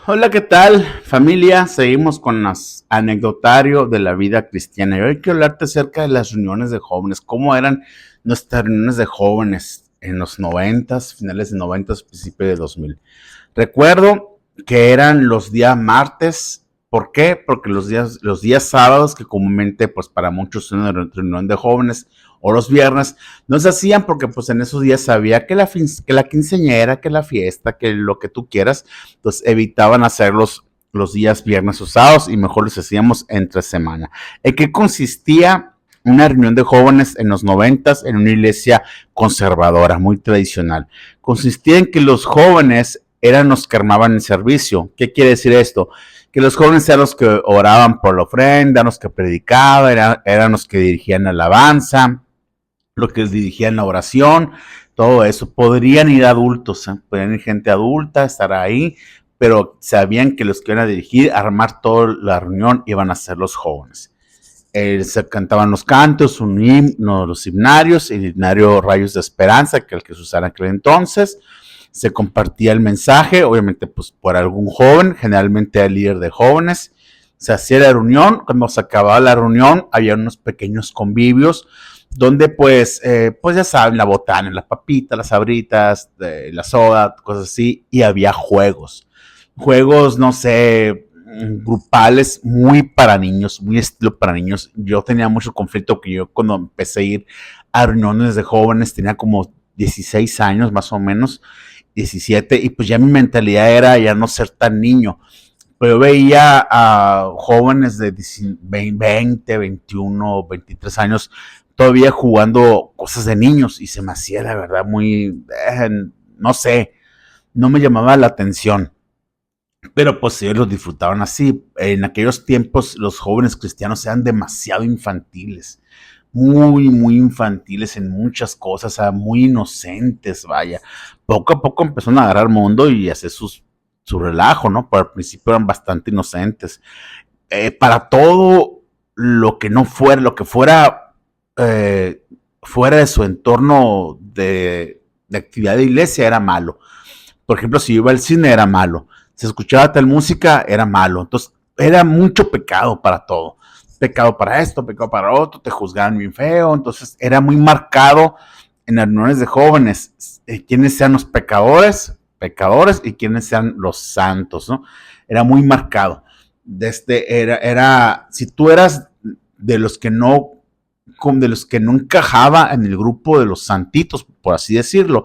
Hola, ¿qué tal, familia? Seguimos con los anecdotario de la vida cristiana. Y hoy quiero hablarte acerca de las reuniones de jóvenes, cómo eran nuestras reuniones de jóvenes en los noventas, finales de noventas, principios de 2000. Recuerdo que eran los días martes. ¿Por qué? Porque los días sábados, que comúnmente, pues para muchos son una reunión de jóvenes, o los viernes, no se hacían porque pues en esos días sabía que la quinceañera, que la fiesta, que lo que tú quieras, pues evitaban hacerlos los días viernes o sábados y mejor los hacíamos entre semana. ¿En qué consistía una reunión de jóvenes en los noventas en una iglesia conservadora, muy tradicional? Consistía en que los jóvenes eran los que armaban el servicio. ¿Qué quiere decir esto? Que los jóvenes eran los que oraban por la ofrenda, los que predicaban, eran los que dirigían la alabanza, los que dirigían la oración, todo eso. Podrían ir adultos, podrían ir gente adulta, estar ahí, pero sabían que los que iban a dirigir, armar toda la reunión, iban a ser los jóvenes. Se cantaban los cantos, los himnarios, el himnario Rayos de Esperanza, que el que se usara en aquel entonces. Se compartía el mensaje, obviamente pues por algún joven, generalmente el líder de jóvenes. Se hacía la reunión, cuando se acababa la reunión había unos pequeños convivios donde pues ya saben, la botana, la papita, las sabritas, la soda, cosas así, y había juegos, no sé, grupales, muy para niños, muy estilo para niños. Yo tenía mucho conflicto que yo cuando empecé a ir a reuniones de jóvenes tenía como 16 años más o menos, 17, y pues ya mi mentalidad era ya no ser tan niño. Pero yo veía a jóvenes de 20, 21, 23 años todavía jugando cosas de niños y se me hacía la verdad muy, no sé, no me llamaba la atención. Pero pues ellos lo disfrutaban así. En aquellos tiempos los jóvenes cristianos eran demasiado infantiles, muy, muy infantiles en muchas cosas, o sea, muy inocentes, vaya. Poco a poco empezaron a agarrar mundo y hacer su relajo, ¿no? Pero al principio eran bastante inocentes. Para todo lo que no fuera, lo que fuera fuera de su entorno de actividad de iglesia era malo. Por ejemplo, si iba al cine era malo, si escuchaba tal música era malo, entonces era mucho pecado para todo, pecado para esto, pecado para otro, te juzgaban bien feo, entonces era muy marcado en las reuniones de jóvenes, quiénes sean los pecadores y quiénes sean los santos, ¿no? Era muy marcado. Si tú eras de los que no, de los que no encajaba en el grupo de los santitos, por así decirlo,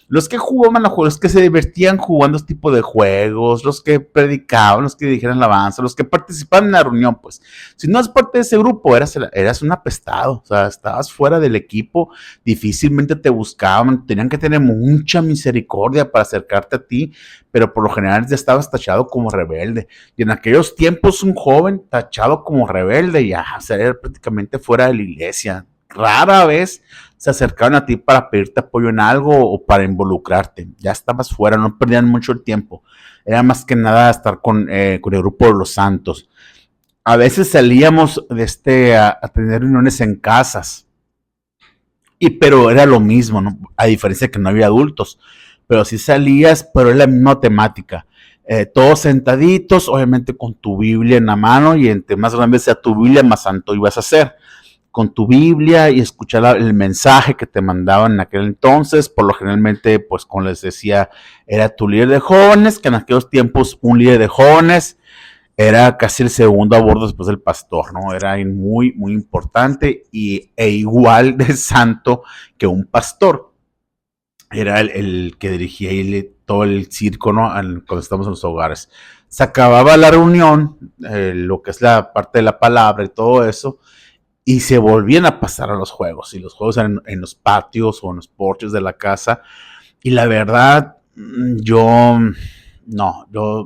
los que jugaban los juegos, los que se divertían jugando este tipo de juegos, los que predicaban, los que dijeran alabanza, los que participaban en la reunión, pues, si no eres parte de ese grupo, eras un apestado, o sea, estabas fuera del equipo, difícilmente te buscaban, tenían que tener mucha misericordia para acercarte a ti, pero por lo general ya estabas tachado como rebelde. Y en aquellos tiempos un joven tachado como rebelde ya era prácticamente fuera de la iglesia. Rara vez se acercaron a ti para pedirte apoyo en algo o para involucrarte. Ya estabas fuera, no perdían mucho el tiempo. Era más que nada estar con el grupo de los santos. A veces salíamos a tener reuniones en casas, pero era lo mismo, ¿no? A diferencia de que no había adultos. Pero sí salías, pero es la misma temática. Todos sentaditos, obviamente con tu Biblia en la mano, y entre más grande sea tu Biblia, más santo ibas a ser con tu Biblia y escuchar el mensaje que te mandaban en aquel entonces. Por lo generalmente, pues como les decía, era tu líder de jóvenes, que en aquellos tiempos un líder de jóvenes era casi el segundo a bordo después del pastor, ¿no? Era muy, muy importante e igual de santo que un pastor. Era el que dirigía todo el circo, ¿no? Cuando estamos en los hogares. Se acababa la reunión, lo que es la parte de la palabra y todo eso, y se volvían a pasar a los juegos. Y los juegos eran en los patios o en los porches de la casa. Y la verdad, yo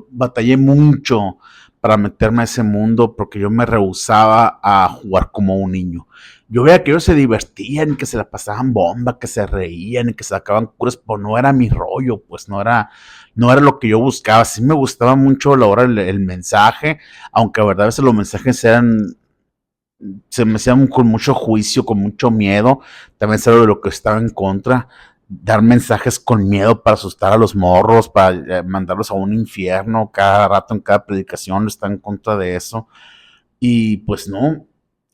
batallé mucho para meterme a ese mundo porque yo me rehusaba a jugar como un niño. Yo veía que ellos se divertían, que se la pasaban bomba, que se reían, que sacaban curas, pero no era mi rollo, pues no era lo que yo buscaba. Sí me gustaba mucho la hora el mensaje, aunque a verdad a veces los mensajes se me hacían con mucho juicio, con mucho miedo, también sabía de lo que estaba en contra. dar mensajes con miedo para asustar a los morros, para mandarlos a un infierno cada rato en cada predicación, está en contra de eso. Y pues no,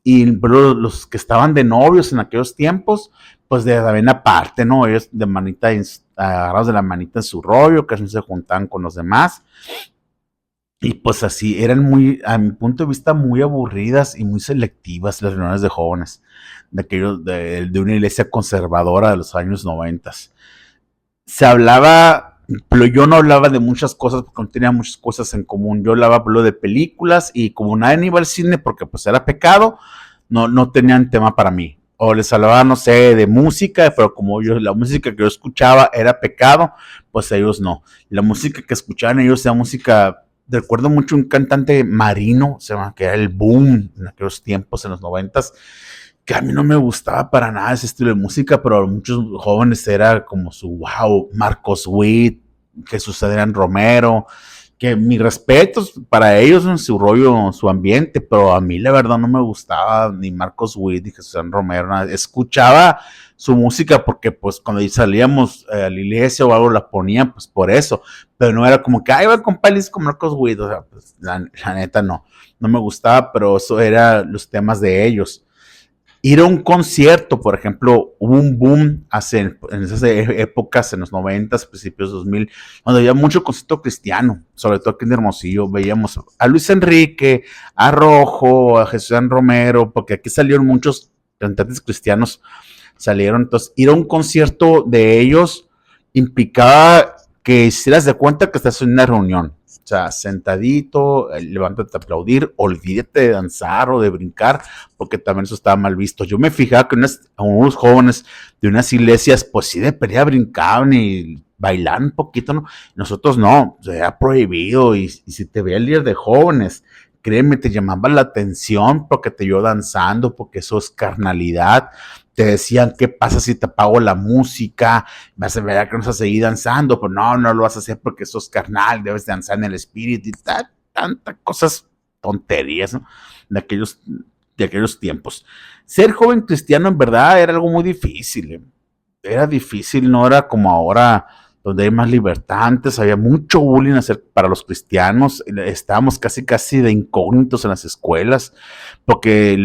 y pero los que estaban de novios en aquellos tiempos, pues de también aparte, ¿no? Ellos de manita, agarrados de la manita en su rollo, casi no se juntaban con los demás. Y pues así, eran muy, a mi punto de vista, muy aburridas y muy selectivas las reuniones de jóvenes, de aquellos, de una iglesia conservadora de los años 90. Se hablaba, pero yo no hablaba de muchas cosas porque no tenía muchas cosas en común. Yo hablaba de películas y como nadie iba al cine porque pues era pecado, no tenían tema para mí. O les hablaba, no sé, de música, pero como yo, la música que yo escuchaba era pecado, pues ellos no. La música que escuchaban ellos era música, recuerdo mucho un cantante marino, se llama, que era el boom en aquellos tiempos, en los 90s, que a mí no me gustaba para nada ese estilo de música, pero a muchos jóvenes era como su wow, Marcos Witt, Jesús Adrián Romero, que mis respetos para ellos en su rollo, su ambiente, pero a mí la verdad no me gustaba ni Marcos Witt ni Jesús Adrián Romero, nada. Escuchaba su música porque pues cuando salíamos a la iglesia o algo la ponían pues por eso, pero no era como que, ay, va con pelis con Marcos Witt, o sea, pues, la neta no me gustaba, pero eso era los temas de ellos. Ir a un concierto, por ejemplo, hubo un boom en esas épocas, en los 90s, principios 2000, donde había mucho concierto cristiano, sobre todo aquí en Hermosillo. Veíamos a Luis Enrique, a Rojo, a Jesús Romero, porque aquí salieron muchos cantantes cristianos, salieron. Entonces, ir a un concierto de ellos implicaba que hicieras de cuenta que estás en una reunión. O sea, sentadito, levántate a aplaudir, olvídate de danzar o de brincar, porque también eso estaba mal visto. Yo me fijaba que unos jóvenes de unas iglesias, pues sí de pelea brincaban y bailaban un poquito, ¿no? Nosotros no, o sea, era prohibido. Y si te veía el líder de jóvenes, créeme, te llamaba la atención porque te vio danzando, porque eso es carnalidad. Te decían, ¿qué pasa si te apago la música? Vas a ver que no vas a seguir danzando, pero no lo vas a hacer porque sos carnal, debes danzar en el espíritu y tantas cosas, tonterías, ¿no? De aquellos, de aquellos tiempos. Ser joven cristiano en verdad era algo muy difícil, ¿eh? Era difícil, no era como ahora donde hay más libertad. Antes había mucho bullying para los cristianos, estábamos casi de incógnitos en las escuelas, porque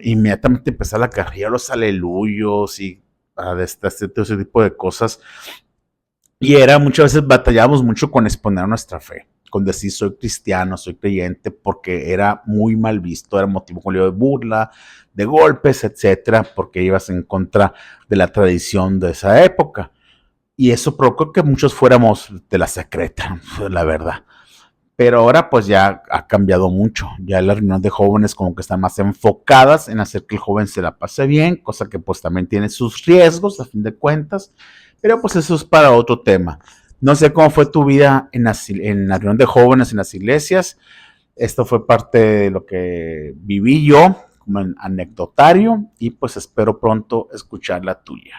inmediatamente empezaba la carrera, los aleluyos y todo ese tipo de cosas. Y era muchas veces batallábamos mucho con exponer nuestra fe, con decir soy cristiano, soy creyente, porque era muy mal visto, era motivo de burla, de golpes, etcétera, porque ibas en contra de la tradición de esa época. Y eso provocó que muchos fuéramos de la secreta, la verdad. Pero ahora pues ya ha cambiado mucho. Ya las reuniones de jóvenes como que están más enfocadas en hacer que el joven se la pase bien, cosa que pues también tiene sus riesgos a fin de cuentas. Pero pues eso es para otro tema. No sé cómo fue tu vida en la reunión de jóvenes en las iglesias. Esto fue parte de lo que viví yo como anecdotario y pues espero pronto escuchar la tuya.